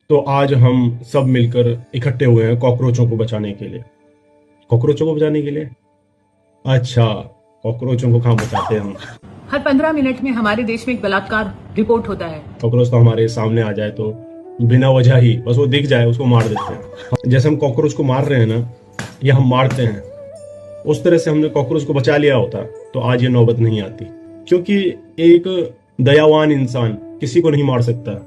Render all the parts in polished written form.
तो आज हम सब मिलकर इकट्ठे हुए हैं कॉकरोचों को बचाने के लिए। कॉकरोचों को बचाने के लिए? अच्छा, कॉकरोचों को कहाँ बचाते हैं हम? हर 15 मिनट में हमारे देश में एक बलात्कार रिपोर्ट होता है। कॉकरोच तो हमारे सामने आ जाए तो बिना वजह ही बस वो दिख जाए उसको मार देते हैं। जैसे हम कॉकरोच को मार रहे हैं ना, या हम मारते हैं, उस तरह से हमने कॉकरोच को बचा लिया होता तो आज ये नौबत नहीं आती। क्योंकि एक दयावान इंसान किसी को नहीं मार सकता,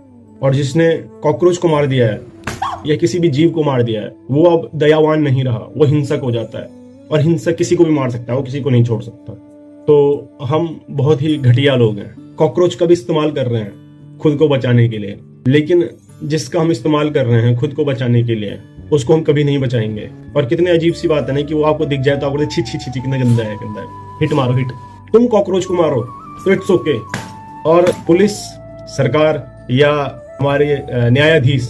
और जिसने कॉकरोच को मार दिया है या किसी भी जीव को मार दिया है वो अब दयावान नहीं रहा, वो हिंसक हो जाता है। और हिंसक किसी को भी मार सकता है, वो किसी को नहीं छोड़ सकता। तो हम बहुत ही घटिया लोग हैं। कॉकरोच का भी इस्तेमाल कर रहे हैं खुद को बचाने के लिए, लेकिन जिसका हम इस्तेमाल कर रहे हैं खुद को बचाने के लिए उसको हम कभी नहीं बचाएंगे। और कितनी अजीब सी बात है ना कि वो आपको दिख जाए तो आपको छी छी छी छी कितना गंदा है, गंदा है, हिट मारो हिट। तुम कॉकरोच को मारो तो इट्स ओके। और पुलिस, सरकार या हमारे न्यायाधीश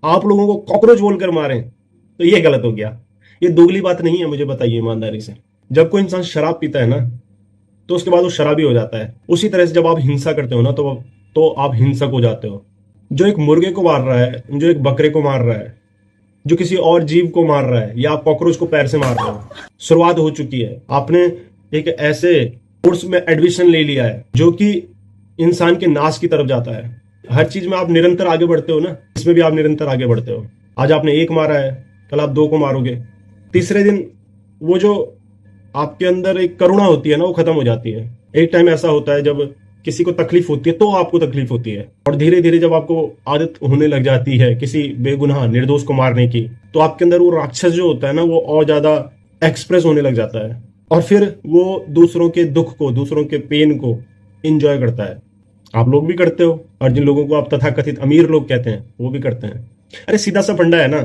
आप लोगों को कॉकरोच बोलकर मारें तो ये गलत हो गया। ये दोगली बात नहीं है, मुझे बताइए ईमानदारी से। जब कोई इंसान शराब पीता है ना तो उसके बाद वो शराबी हो जाता है। उसी तरह से जब आप हिंसा करते हो ना तो आप हिंसक हो जाते हो। जो एक मुर्गे को मार रहा है, जो एक बकरे को मार रहा है, जो किसी और जीव को मार रहा है, या आप कॉकरोच को पैर से मार रहे हो, शुरुआत हो चुकी है। आपने एक ऐसे कोर्स में एडमिशन ले लिया है जो कि इंसान के नाश की तरफ जाता है। हर चीज में आप निरंतर आगे बढ़ते हो ना, इसमें भी आप निरंतर आगे बढ़ते हो। आज आपने एक मारा है, कल आप 2 को मारोगे, तीसरे दिन वो जो आपके अंदर एक करुणा होती है ना वो खत्म हो जाती है। एक टाइम ऐसा होता है जब किसी को तकलीफ होती है तो आपको तकलीफ होती है, और धीरे धीरे जब आपको आदत होने लग जाती है किसी बेगुनाह निर्दोष को मारने की, तो आपके अंदर वो राक्षस जो होता है ना वो और ज्यादा एक्सप्रेस होने लग जाता है, और फिर वो दूसरों के दुख को, दूसरों के पेन को इंजॉय करता है। आप लोग भी करते हो, और जिन लोगों को आप तथाकथित अमीर लोग कहते हैं वो भी करते हैं। अरे सीधा सा फंडा है ना,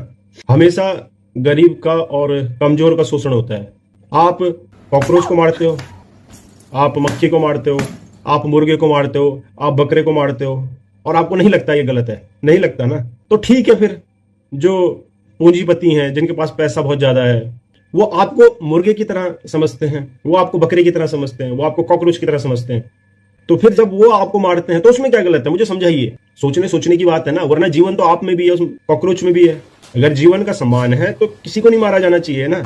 हमेशा गरीब का और कमजोर का शोषण होता है। आप कॉकरोच को मारते हो, आप मक्खी को मारते हो, आप मुर्गे को मारते हो, आप बकरे को मारते हो, और आपको नहीं लगता ये गलत है? नहीं लगता ना, तो ठीक है। फिर जो पूंजीपति हैं, जिनके पास पैसा बहुत ज्यादा है, वो आपको मुर्गे की तरह समझते हैं, वो आपको बकरे की तरह समझते हैं, वो आपको कॉकरोच की तरह समझते हैं। तो फिर जब वो आपको मारते हैं तो उसमें क्या गलत है? मुझे समझाइए। सोचने की बात है ना, वरना जीवन तो आप में भी है, उस कॉकरोच में भी है। अगर जीवन का सम्मान है तो किसी को नहीं मारा जाना चाहिए ना।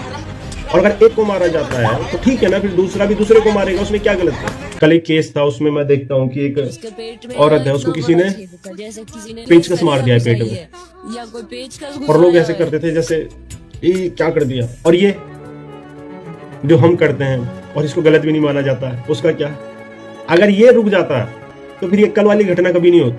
और अगर एक को मारा जाता है तो ठीक है ना, फिर दूसरा भी दूसरे को मारेगा, उसमें क्या गलत है? कल एक केस था, उसमें मैं देखता हूँ कि एक औरत है, उसको किसी ने पेचकस मार दिया है पेट में, और लोग ऐसे करते थे जैसे ये क्या कर दिया। और ये जो हम करते हैं और इसको गलत भी नहीं माना जाता है, उसका क्या? अगर ये रुक जाता तो फिर ये कल वाली घटना कभी नहीं होती।